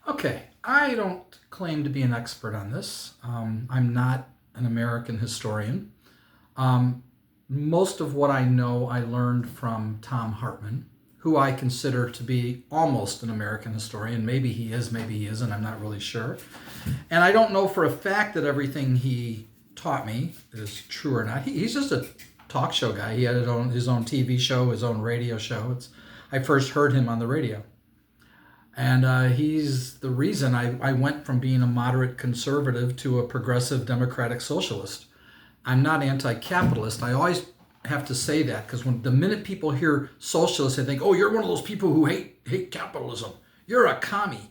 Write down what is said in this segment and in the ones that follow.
Okay, I don't claim to be an expert on this. I'm not an American historian. Um, Most of what I know I learned from Tom Hartman, who I consider to be almost an American historian. Maybe he is, maybe he isn't, I'm not really sure. And I don't know for a fact that everything he taught me is true or not. He's just a talk show guy. He had his own TV show, his own radio show. I first heard him on the radio. And he's the reason I went from being a moderate conservative to a progressive democratic socialist. I'm not anti-capitalist. I always have to say that because when the minute people hear socialist, they think, "Oh, you're one of those people who hate capitalism. You're a commie."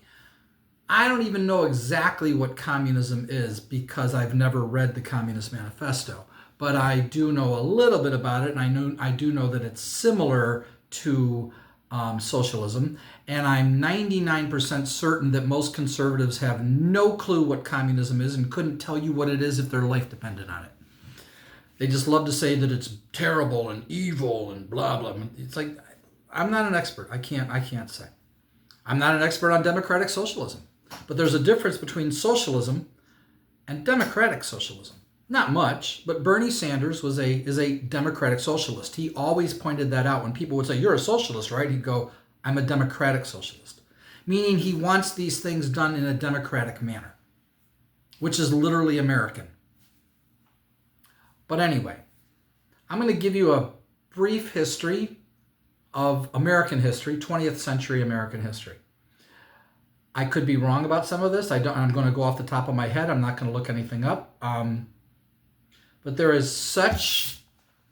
I don't even know exactly what communism is because I've never read the Communist Manifesto, but I do know a little bit about it, and I do know that it's similar to socialism, and I'm 99% certain that most conservatives have no clue what communism is and couldn't tell you what it is if their life depended on it. They just love to say that it's terrible and evil and blah blah. It's like I'm not an expert. I can't say. I'm not an expert on democratic socialism. But there's a difference between socialism and democratic socialism. Not much, but Bernie Sanders is a democratic socialist. He always pointed that out. When people would say, "You're a socialist, right?" He'd go, "I'm a democratic socialist." Meaning he wants these things done in a democratic manner, which is literally American. But anyway, I'm going to give you a brief history of American history, 20th century American history. I could be wrong about some of this. I'm going to go off the top of my head. I'm not going to look anything up. But there is such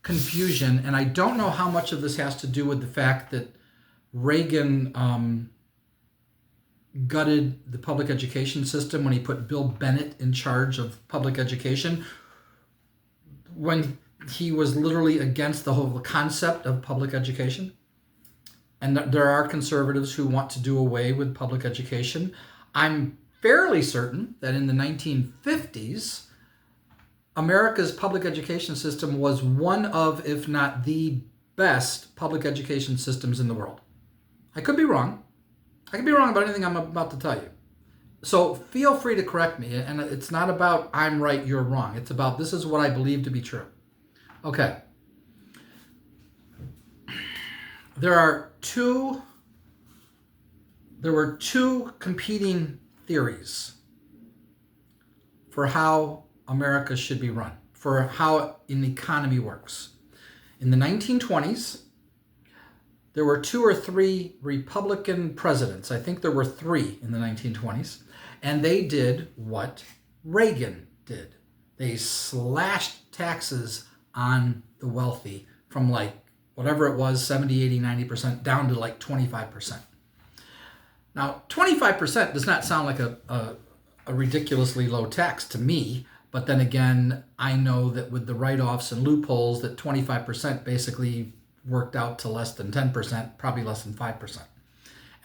confusion, and I don't know how much of this has to do with the fact that Reagan gutted the public education system when he put Bill Bennett in charge of public education, when he was literally against the whole concept of public education. And there are conservatives who want to do away with public education. I'm fairly certain that in the 1950s, America's public education system was one of, if not the best public education systems in the world. I could be wrong. I could be wrong about anything I'm about to tell you. So feel free to correct me. And it's not about I'm right, you're wrong. It's about this is what I believe to be true. Okay. There were two competing theories for how America should be run, for how an economy works. In the 1920s, there were two or three Republican presidents. I think there were three in the 1920s. And they did what Reagan did. They slashed taxes on the wealthy from like whatever it was, 70, 80, 90%, down to like 25%. Now, 25% does not sound like a ridiculously low tax to me, but then again, I know that with the write-offs and loopholes, that 25% basically worked out to less than 10%, probably less than 5%.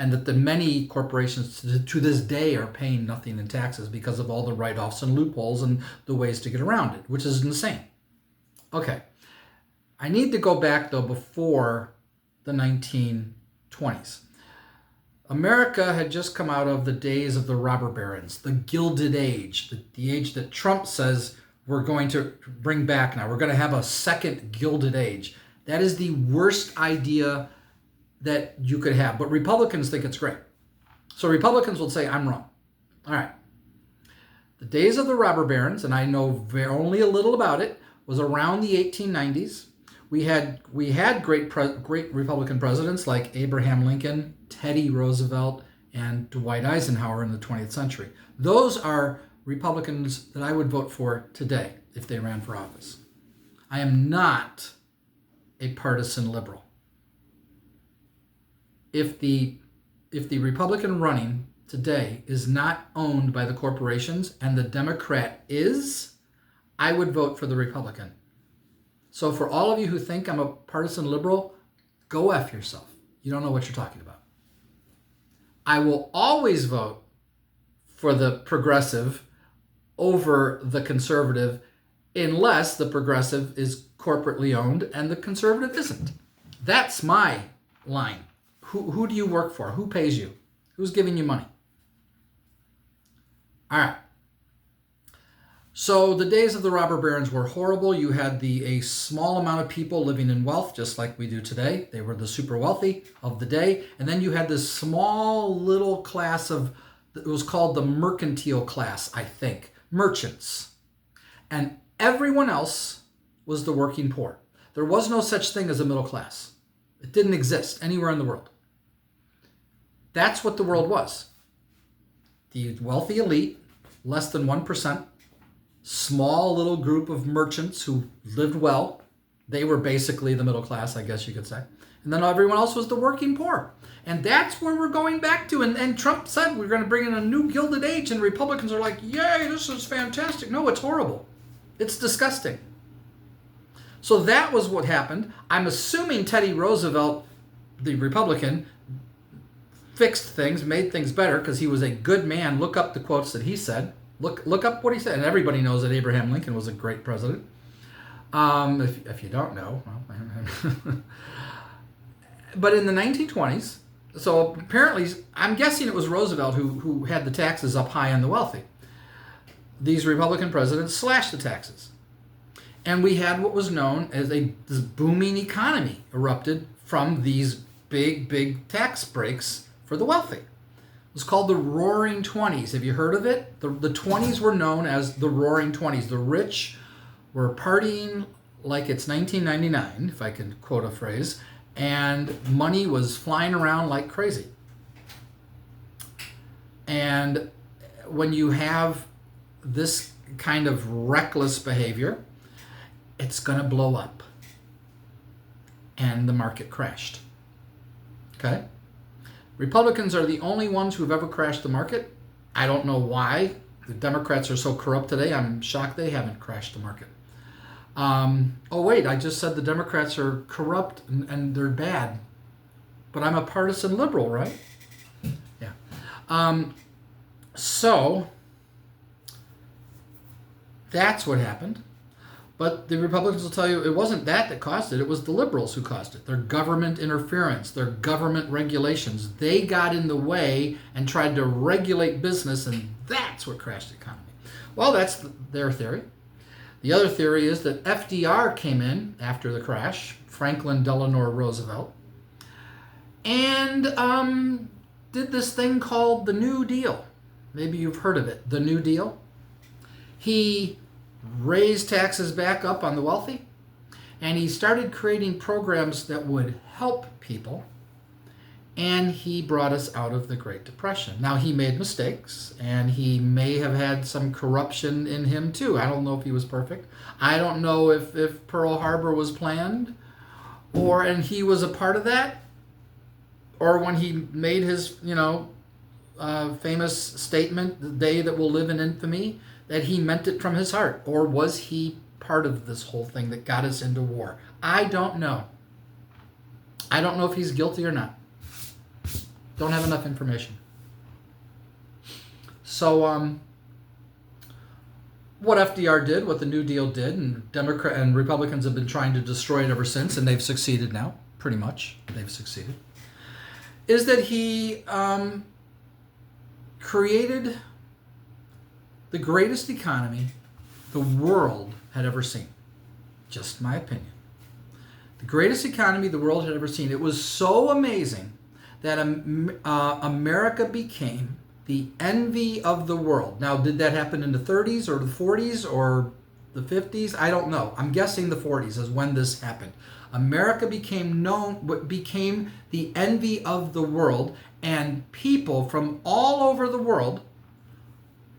And that the many corporations to this day are paying nothing in taxes because of all the write-offs and loopholes and the ways to get around it, which is insane. Okay. I need to go back, though, before the 1920s. America had just come out of the days of the robber barons, the Gilded Age, the age that Trump says we're going to bring back now. We're going to have a second Gilded Age. That is the worst idea that you could have. But Republicans think it's great. So Republicans will say, I'm wrong. All right. The days of the robber barons, and I know only a little about it, was around the 1890s. We had great Republican presidents like Abraham Lincoln, Teddy Roosevelt, and Dwight Eisenhower in the 20th century. Those are Republicans that I would vote for today if they ran for office. I am not a partisan liberal. If the Republican running today is not owned by the corporations and the Democrat is, I would vote for the Republican. So for all of you who think I'm a partisan liberal, go F yourself. You don't know what you're talking about. I will always vote for the progressive over the conservative unless the progressive is corporately owned and the conservative isn't. That's my line. Who do you work for? Who pays you? Who's giving you money? All right. So the days of the robber barons were horrible. You had a small amount of people living in wealth, just like we do today. They were the super wealthy of the day. And then you had this small little class of, it was called the mercantile class, I think, merchants. And everyone else was the working poor. There was no such thing as a middle class. It didn't exist anywhere in the world. That's what the world was. The wealthy elite, less than 1%, small little group of merchants who lived well. They were basically the middle class, I guess you could say. And then everyone else was the working poor. And that's where we're going back to. And Trump said we're going to bring in a new Gilded Age, and Republicans are like, yay, this is fantastic. No, it's horrible. It's disgusting. So that was what happened. I'm assuming Teddy Roosevelt, the Republican, fixed things, made things better because he was a good man. Look up the quotes that he said. Look up what he said. And everybody knows that Abraham Lincoln was a great president. If you don't know. Well, but in the 1920s, so apparently, I'm guessing it was Roosevelt who had the taxes up high on the wealthy. These Republican presidents slashed the taxes. And we had what was known as this booming economy erupted from these big tax breaks for the wealthy. It was called the Roaring Twenties. Have you heard of it? The 20s were known as the Roaring Twenties. The rich were partying like it's 1999, if I can quote a phrase, and money was flying around like crazy. And when you have this kind of reckless behavior, it's going to blow up. And the market crashed. Okay? Republicans are the only ones who have ever crashed the market. I don't know why. The Democrats are so corrupt today. I'm shocked they haven't crashed the market. Oh, wait, I just said the Democrats are corrupt and they're bad. But I'm a partisan liberal, right? Yeah. So, that's what happened. But the Republicans will tell you it wasn't that caused it. It was the liberals who caused it. Their government interference, their government regulations. They got in the way and tried to regulate business, and that's what crashed the economy. Well, that's their theory. The other theory is that FDR came in after the crash, Franklin Delano Roosevelt, and did this thing called the New Deal. Maybe you've heard of it, the New Deal. He raised taxes back up on the wealthy, and he started creating programs that would help people, and he brought us out of the Great Depression. Now, he made mistakes, and he may have had some corruption in him too. I don't know if he was perfect. I don't know if Pearl Harbor was planned, and he was a part of that, or when he made his, famous statement, the day that will live in infamy, that he meant it from his heart? Or was he part of this whole thing that got us into war? I don't know. I don't know if he's guilty or not. Don't have enough information. So, what FDR did, what the New Deal did, and Democrat and Republicans have been trying to destroy it ever since, and they've succeeded now, pretty much. They've succeeded. Is that he created the greatest economy the world had ever seen. Just my opinion. The greatest economy the world had ever seen. It was so amazing that America became the envy of the world. Now, did that happen in the 30s or the 40s or the 50s? I don't know. I'm guessing the 40s is when this happened. America became the envy of the world, and people from all over the world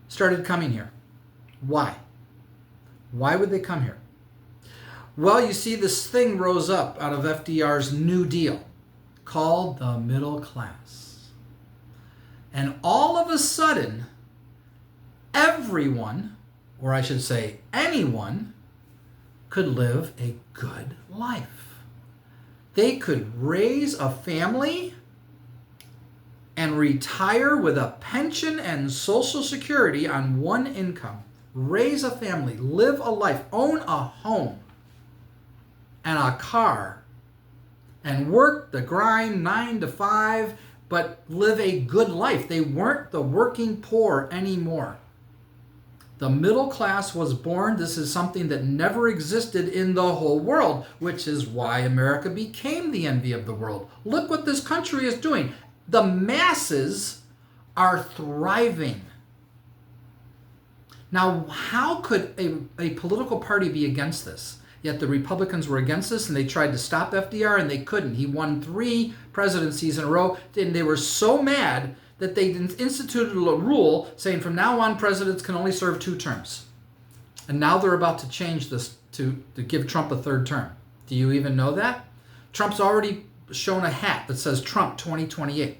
started coming here. Why? Why would they come here? Well, you see, this thing rose up out of FDR's New Deal called the middle class. And all of a sudden, everyone, or I should say anyone, could live a good life. They could raise a family and retire with a pension and Social Security on one income. Raise a family, live a life, own a home and a car, and work the grind 9 to 5, but live a good life. They weren't the working poor anymore. The middle class was born. This is something that never existed in the whole world, which is why America became the envy of the world. Look what this country is doing. The masses are thriving. Now, how could a political party be against this? Yet the Republicans were against this, and they tried to stop FDR, and they couldn't. He won 3 presidencies in a row, and they were so mad that they instituted a rule saying from now on presidents can only serve 2 terms. And now they're about to change this to give Trump a 3rd term. Do you even know that? Trump's already shown a hat that says Trump 2028.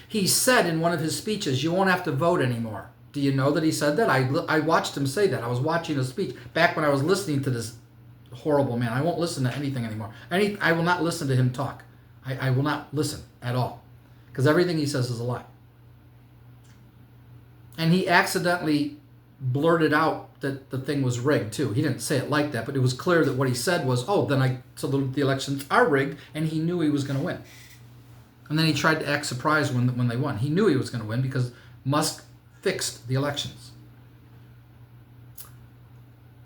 He said in one of his speeches, you won't have to vote anymore. Do you know that he said that? I watched him say that. I was watching a speech back when I was listening to this horrible man. I won't listen to anything anymore. I will not listen to him talk. I will not listen at all. Because everything he says is a lie. And he accidentally blurted out that the thing was rigged too. He didn't say it like that, but it was clear that what he said was, so the elections are rigged, and he knew he was going to win. And then he tried to act surprised when they won. He knew he was going to win because Musk fixed the elections.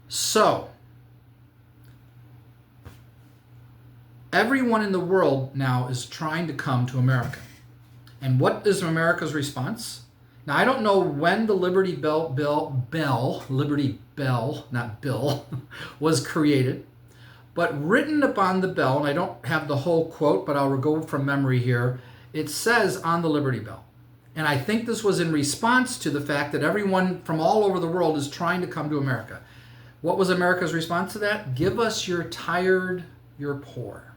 So, everyone in the world now is trying to come to America. And what is America's response? Now, I don't know when the Liberty Bell, not bill, was created, but written upon the bell, and I don't have the whole quote, but I'll go from memory here, it says on the Liberty Bell. And I think this was in response to the fact that everyone from all over the world is trying to come to America. What was America's response to that? Give us your tired, your poor,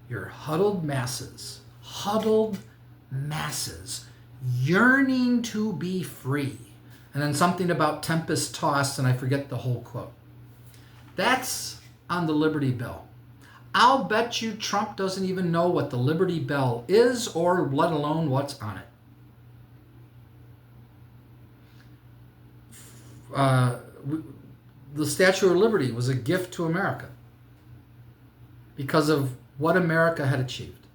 your huddled masses, yearning to be free. And then something about tempest tossed, and I forget the whole quote. That's on the Liberty Bell. I'll bet you Trump doesn't even know what the Liberty Bell is, or let alone what's on it. The Statue of Liberty was a gift to America because of what America had achieved.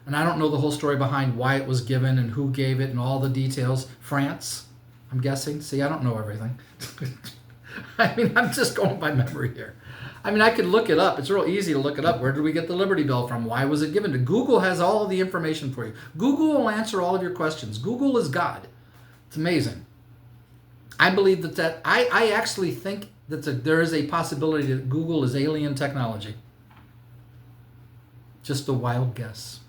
And I don't know the whole story behind why it was given and who gave it and all the details. France, I'm guessing. See, I don't know everything. I mean, I'm just going by memory here. I mean, I could look it up. It's real easy to look it up. Where did we get the Liberty Bell from? Why was it given to? Google has all of the information for you. Google will answer all of your questions. Google is God. It's amazing. I believe that I actually think that there is a possibility that Google is alien technology. Just a wild guess.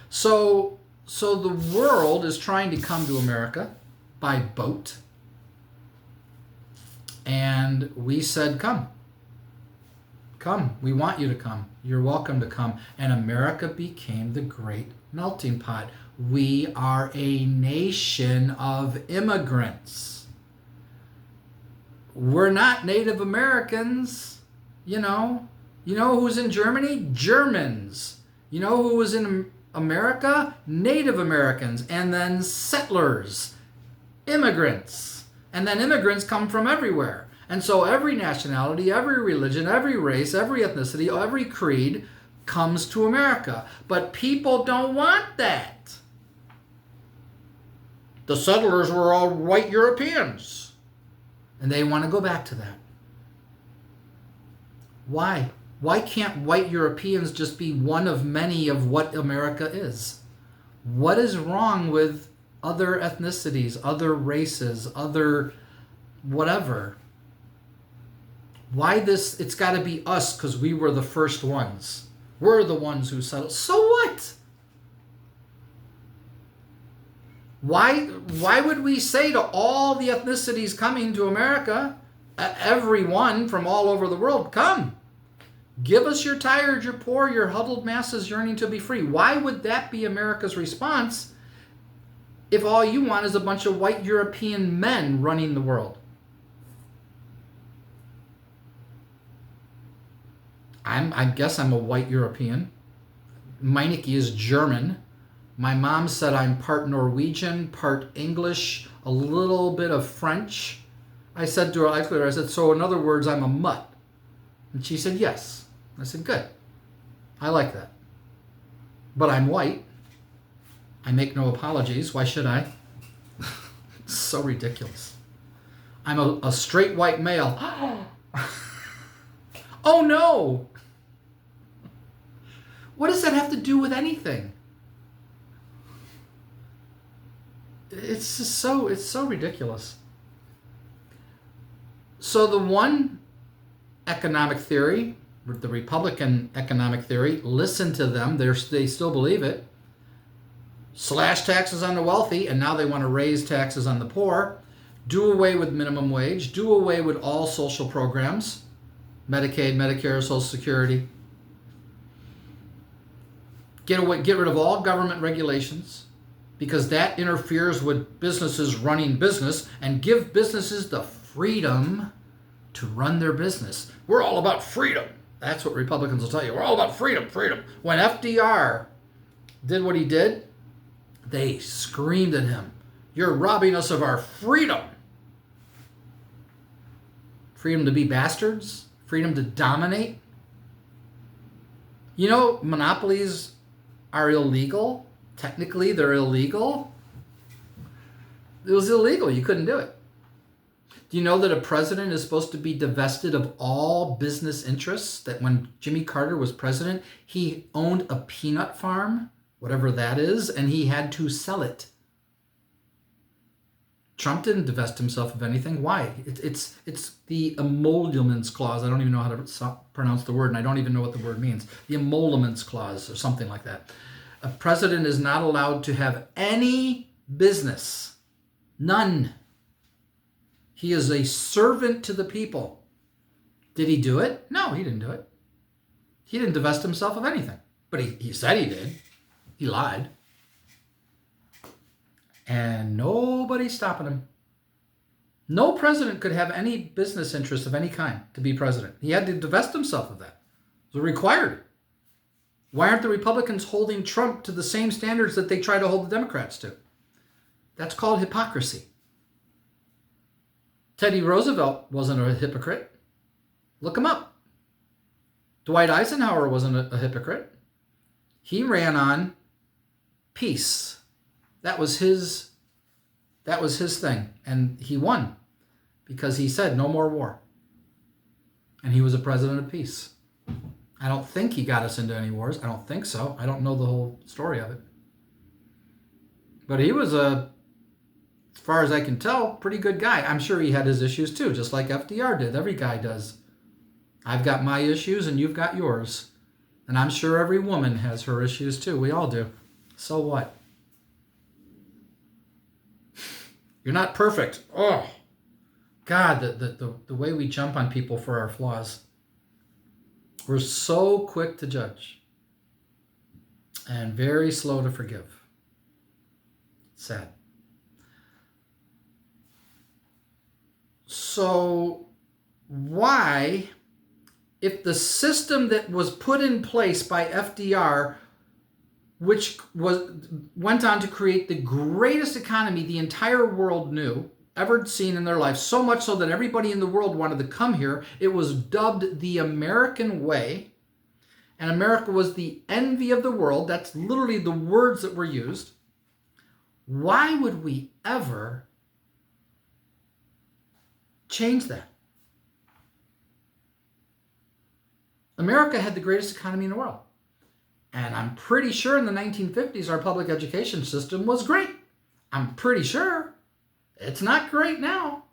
So the world is trying to come to America by boat. And we said, come. Come. We want you to come. You're welcome to come. And America became the great melting pot. We are a nation of immigrants. We're not Native Americans. You know who's in Germany? Germans. You know who was in America? Native Americans, and then settlers, immigrants. And then immigrants come from everywhere. And so every nationality, every religion, every race, every ethnicity, every creed comes to America. But people don't want that. The settlers were all white Europeans. And they want to go back to that. Why? Why can't white Europeans just be one of many of what America is? What is wrong with other ethnicities, other races, other whatever? Why this? It's got to be us because we were the first ones. We're the ones who settled. So what? Why would we say to all the ethnicities coming to America, everyone from all over the world, come? Give us your tired, your poor, your huddled masses yearning to be free. Why would that be America's response if all you want is a bunch of white European men running the world? I guess I'm a white European. Meineke is German. My mom said I'm part Norwegian, part English, a little bit of French. I said to her, so in other words, I'm a mutt. And she said, yes. I said, good. I like that. But I'm white. I make no apologies. Why should I? So ridiculous. I'm a straight white male. Oh no! What does that have to do with anything? It's just it's so ridiculous. So the one economic theory, the Republican economic theory, listen to them, they still believe it. Slash taxes on the wealthy, and now they want to raise taxes on the poor. Do away with minimum wage. Do away with all social programs. Medicaid, Medicare, Social Security. Get rid of all government regulations, because that interferes with businesses running business, and give businesses the freedom to run their business. We're all about freedom. That's what Republicans will tell you. We're all about freedom, freedom. When FDR did what he did, they screamed at him, "You're robbing us of our freedom." Freedom to be bastards? Freedom to dominate? You know, monopolies are illegal. Technically, they're illegal. It was illegal. You couldn't do it. Do you know that a president is supposed to be divested of all business interests? That when Jimmy Carter was president, he owned a peanut farm, whatever that is, and he had to sell it. Trump didn't divest himself of anything. Why? It's the emoluments clause. I don't even know how to pronounce the word, and I don't even know what the word means. The emoluments clause or something like that. A president is not allowed to have any business. None. He is a servant to the people. Did he do it? No, he didn't do it. He didn't divest himself of anything. But he said he did. He lied. And nobody's stopping him. No president could have any business interest of any kind to be president. He had to divest himself of that. It was required. Why aren't the Republicans holding Trump to the same standards that they try to hold the Democrats to? That's called hypocrisy. Teddy Roosevelt wasn't a hypocrite. Look him up. Dwight Eisenhower wasn't a hypocrite. He ran on peace. That was his thing. And he won because he said no more war. And he was a president of peace. I don't think he got us into any wars. I don't think so. I don't know the whole story of it. But he was as far as I can tell, pretty good guy. I'm sure he had his issues too, just like FDR did. Every guy does. I've got my issues and you've got yours. And I'm sure every woman has her issues too. We all do. So what? You're not perfect. Oh, God, the way we jump on people for our flaws. We're so quick to judge and very slow to forgive. Sad. So why, if the system that was put in place by FDR, which went on to create the greatest economy the entire world knew, ever seen in their life, so much so that everybody in the world wanted to come here. It was dubbed the American way, and America was the envy of the world. That's literally the words that were used. Why would we ever change that? America had the greatest economy in the world. And I'm pretty sure in the 1950s, our public education system was great. I'm pretty sure. It's not great now.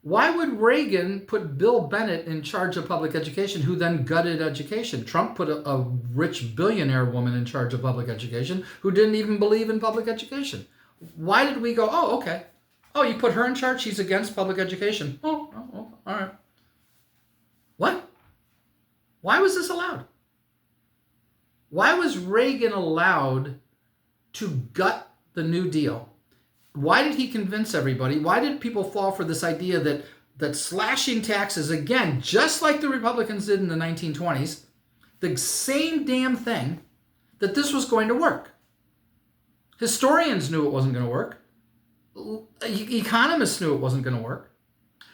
Why would Reagan put Bill Bennett in charge of public education, who then gutted education? Trump put a rich billionaire woman in charge of public education who didn't even believe in public education. Why did we go, oh, okay. Oh, you put her in charge? She's against public education. Oh, all right. What? Why was this allowed? Why was Reagan allowed to gut the New Deal? Why did he convince everybody? Why did people fall for this idea that slashing taxes, again, just like the Republicans did in the 1920s, the same damn thing, that this was going to work? Historians knew it wasn't going to work. Economists knew it wasn't going to work.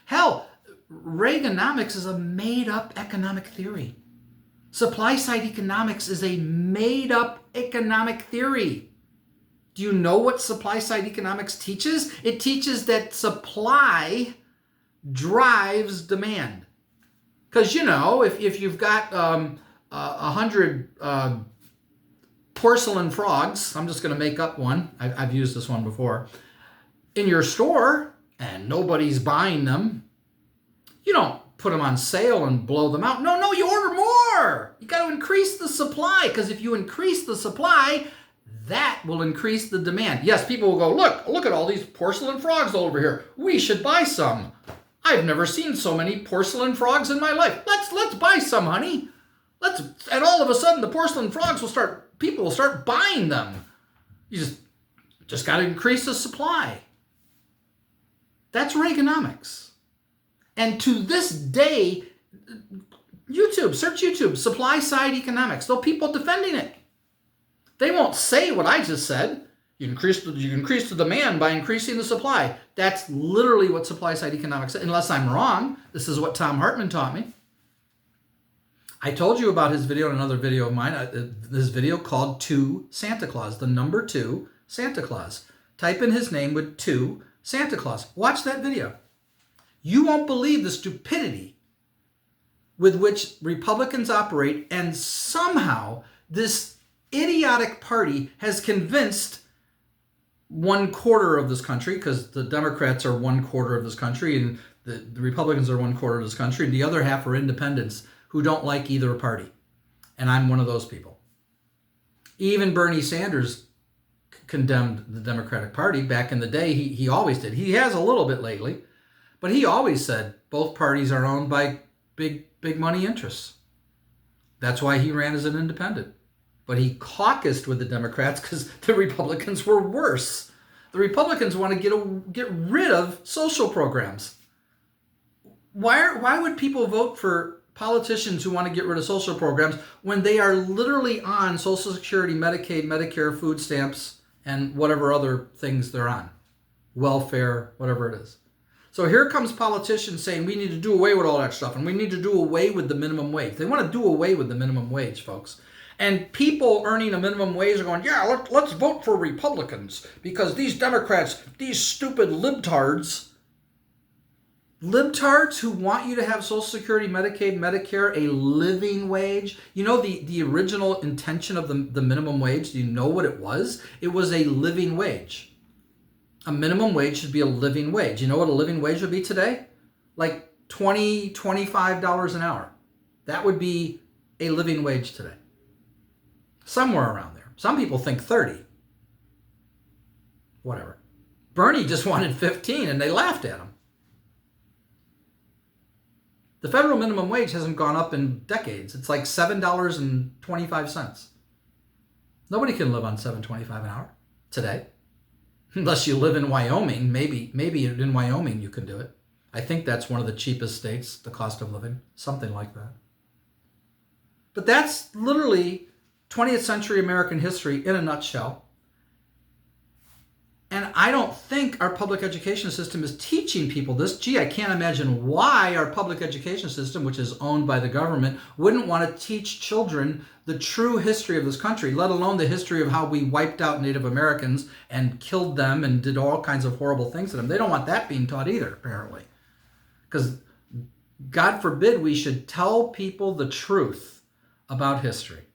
Hell, Reaganomics is a made-up economic theory. Supply-side economics is a made-up economic theory. Do you know what supply side economics teaches? It teaches that supply drives demand. Because, if you've got 100 porcelain frogs, I'm just going to make up one, I've used this one before, in your store and nobody's buying them, you don't put them on sale and blow them out. No, you order more. You got to increase the supply, because if you increase the supply, that will increase the demand. Yes, people will go, look at all these porcelain frogs all over here. We should buy some. I've never seen so many porcelain frogs in my life. Let's buy some, honey. And all of a sudden the porcelain frogs people will start buying them. You just got to increase the supply. That's Reaganomics. And to this day, search YouTube, supply side economics. There'll be people defending it. They won't say what I just said. You increase the demand by increasing the supply. That's literally what supply side economics is. Unless I'm wrong, this is what Thom Hartmann taught me. I told you about his video in another video of mine, this video called 2 Santa Claus, the number 2 Santa Claus. Type in his name with 2 Santa Claus. Watch that video. You won't believe the stupidity with which Republicans operate, and somehow this idiotic party has convinced 1/4 of this country, because the Democrats are 1/4 of this country and the Republicans are 1/4 of this country, and the other half are independents who don't like either party. And I'm one of those people. Even Bernie Sanders condemned the Democratic Party back in the day. He always did. He has a little bit lately, but he always said both parties are owned by big money interests. That's why he ran as an independent. But he caucused with the Democrats because the Republicans were worse. The Republicans want to get rid of social programs. Why would people vote for politicians who want to get rid of social programs when they are literally on Social Security, Medicaid, Medicare, food stamps, and whatever other things they're on? Welfare, whatever it is. So here comes politicians saying we need to do away with all that stuff and we need to do away with the minimum wage. They want to do away with the minimum wage, folks. And people earning a minimum wage are going, yeah, let's vote for Republicans because these Democrats, these stupid libtards who want you to have Social Security, Medicaid, Medicare, a living wage. You know the original intention of the minimum wage? Do you know what it was? It was a living wage. A minimum wage should be a living wage. You know what a living wage would be today? Like $20, $25 an hour. That would be a living wage today. Somewhere around there. Some people think 30. Whatever. Bernie just wanted 15 and they laughed at him. The federal minimum wage hasn't gone up in decades. It's like $7.25. Nobody can live on $7.25 an hour today. Unless you live in Wyoming. Maybe in Wyoming you can do it. I think that's one of the cheapest states, the cost of living. Something like that. But that's literally 20th century American history in a nutshell. And I don't think our public education system is teaching people this. Gee, I can't imagine why our public education system, which is owned by the government, wouldn't want to teach children the true history of this country, let alone the history of how we wiped out Native Americans and killed them and did all kinds of horrible things to them. They don't want that being taught either, apparently. Because God forbid we should tell people the truth about history.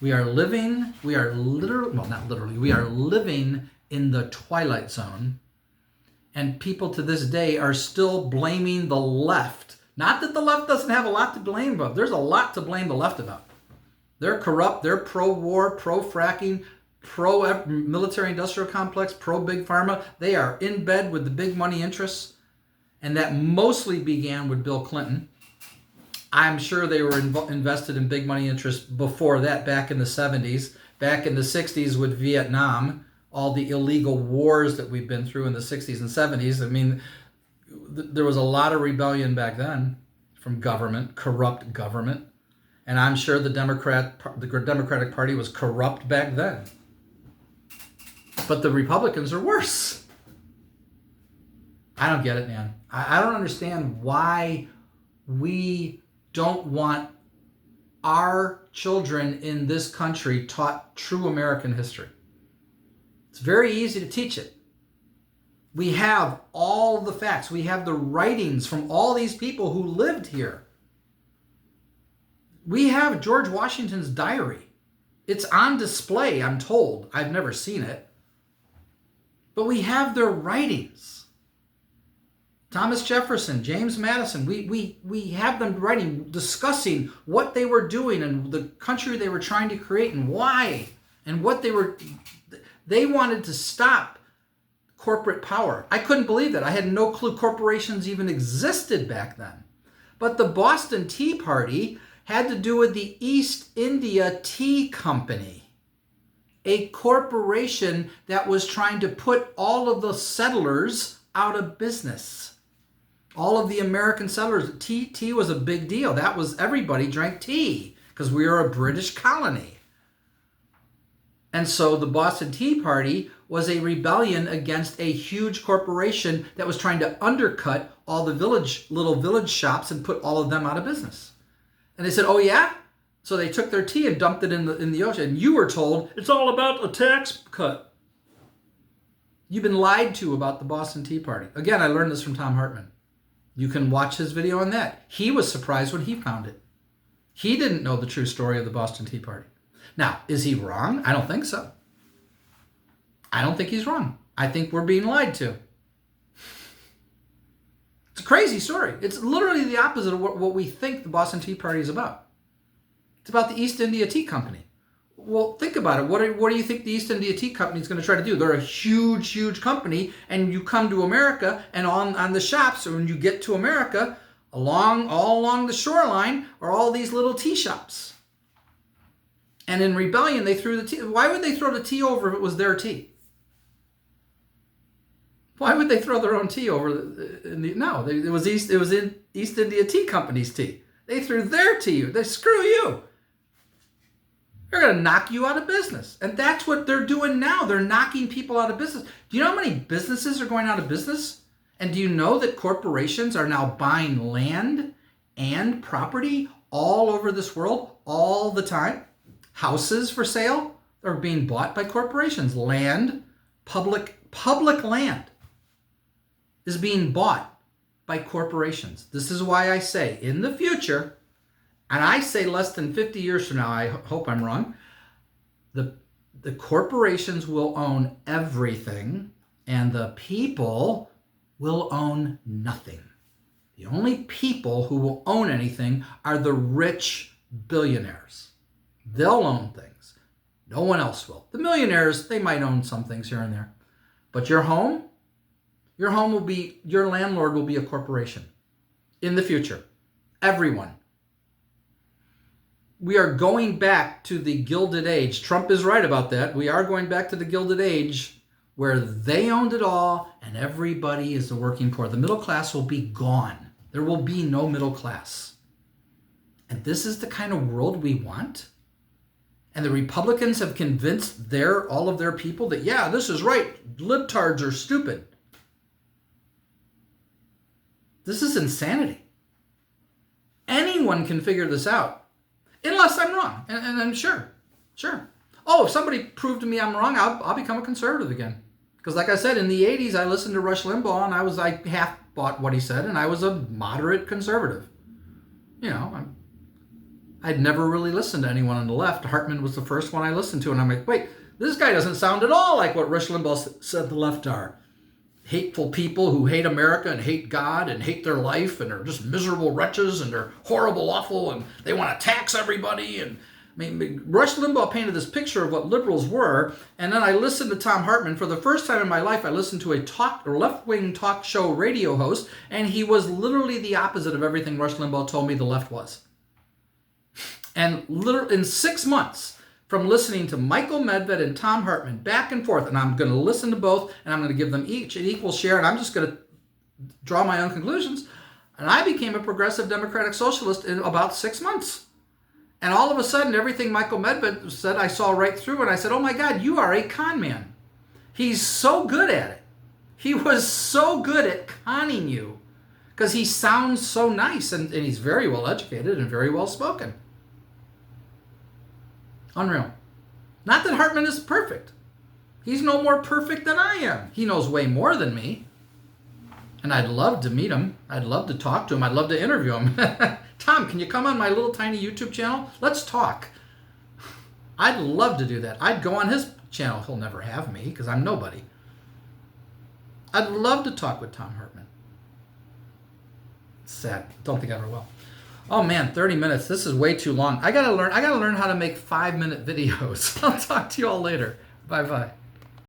We are living in the twilight zone, and people to this day are still blaming the left. Not that the left doesn't have a lot to blame about. There's a lot to blame the left about. They're corrupt, they're pro-war, pro-fracking, pro-military industrial complex, pro-big pharma. They are in bed with the big money interests, and that mostly began with Bill Clinton. I'm sure they were invested in big money interests before that, back in the 70s, back in the 60s with Vietnam, all the illegal wars that we've been through in the 60s and 70s. I mean, there was a lot of rebellion back then from government, corrupt government. And I'm sure the Democratic Party was corrupt back then. But the Republicans are worse. I don't get it, man. I don't understand why we don't want our children in this country taught true American history. It's very easy to teach it. We have all the facts. We have the writings from all these people who lived here. We have George Washington's diary. It's on display, I'm told. I've never seen it. But we have their writings. Thomas Jefferson, James Madison, we have them writing, discussing what they were doing and the country they were trying to create and why and what they wanted to stop corporate power. I couldn't believe that. I had no clue corporations even existed back then. But the Boston Tea Party had to do with the East India Tea Company, a corporation that was trying to put all of the settlers out of business. All of the American settlers, tea was a big deal. That was, everybody drank tea because we were a British colony. And so the Boston Tea Party was a rebellion against a huge corporation that was trying to undercut all the little village shops and put all of them out of business. And they said, oh yeah? So they took their tea and dumped it in the ocean. And you were told, it's all about a tax cut. You've been lied to about the Boston Tea Party. Again, I learned this from Thom Hartmann. You can watch his video on that. He was surprised when he found it. He didn't know the true story of the Boston Tea Party. Now, is he wrong? I don't think so. I don't think he's wrong. I think we're being lied to. It's a crazy story. It's literally the opposite of what we think the Boston Tea Party is about. It's about the East India Tea Company. Well, think about it. What do you think the East India Tea Company is going to try to do? They're a huge, huge company, and you come to America, and on the shops, or when you get to America, all along the shoreline are all these little tea shops. And in rebellion, they threw the tea. Why would they throw the tea over if it was their tea? Why would they throw their own tea over? It was in East India Tea Company's tea. They threw their tea. They screw you. They're going to knock you out of business. And that's what they're doing now. They're knocking people out of business. Do you know how many businesses are going out of business? And do you know that corporations are now buying land and property all over this world all the time? Houses for sale are being bought by corporations. Land, public land is being bought by corporations. This is why I say in the future, and I say less than 50 years from now, I hope I'm wrong, the corporations will own everything and the people will own nothing. The only people who will own anything are the rich billionaires. They'll own things. No one else will. The millionaires, they might own some things here and there. But your home will be, your landlord will be a corporation in the future. Everyone. We are going back to the Gilded Age. Trump is right about that. We are going back to the Gilded Age where they owned it all and everybody is the working poor. The middle class will be gone. There will be no middle class. And this is the kind of world we want? And the Republicans have convinced all of their people that, yeah, this is right. Libtards are stupid. This is insanity. Anyone can figure this out. Unless I'm wrong. And I'm sure. Oh, if somebody proved to me I'm wrong, I'll become a conservative again. Because like I said, in the 80s, I listened to Rush Limbaugh, and I half bought what he said, and I was a moderate conservative. You know, I'd never really listened to anyone on the left. Hartmann was the first one I listened to, and I'm like, wait, this guy doesn't sound at all like what Rush Limbaugh said the left are. Hateful people who hate America and hate God and hate their life and are just miserable wretches and they're horrible, awful, and they want to tax everybody. And I mean, Rush Limbaugh painted this picture of what liberals were, and then I listened to Thom Hartmann. For the first time in my life, I listened to a left-wing talk show radio host, and he was literally the opposite of everything Rush Limbaugh told me the left was. And literally in 6 months, from listening to Michael Medved and Thom Hartmann back and forth, and I'm going to listen to both, and I'm going to give them each an equal share, and I'm just going to draw my own conclusions, and I became a progressive democratic socialist in about 6 months. And all of a sudden, everything Michael Medved said, I saw right through, and I said, oh my God, you are a con man. He's so good at it. He was so good at conning you because he sounds so nice, and he's very well educated and very well spoken. Unreal. Not that Hartman is perfect. He's no more perfect than I am. He knows way more than me. And I'd love to meet him. I'd love to talk to him. I'd love to interview him. Tom, can you come on my little tiny YouTube channel? Let's talk. I'd love to do that. I'd go on his channel. He'll never have me because I'm nobody. I'd love to talk with Thom Hartmann. Sad. Don't think I ever will. Oh man, 30 minutes. This is way too long. I gotta learn how to make 5-minute videos. I'll talk to you all later. Bye-bye.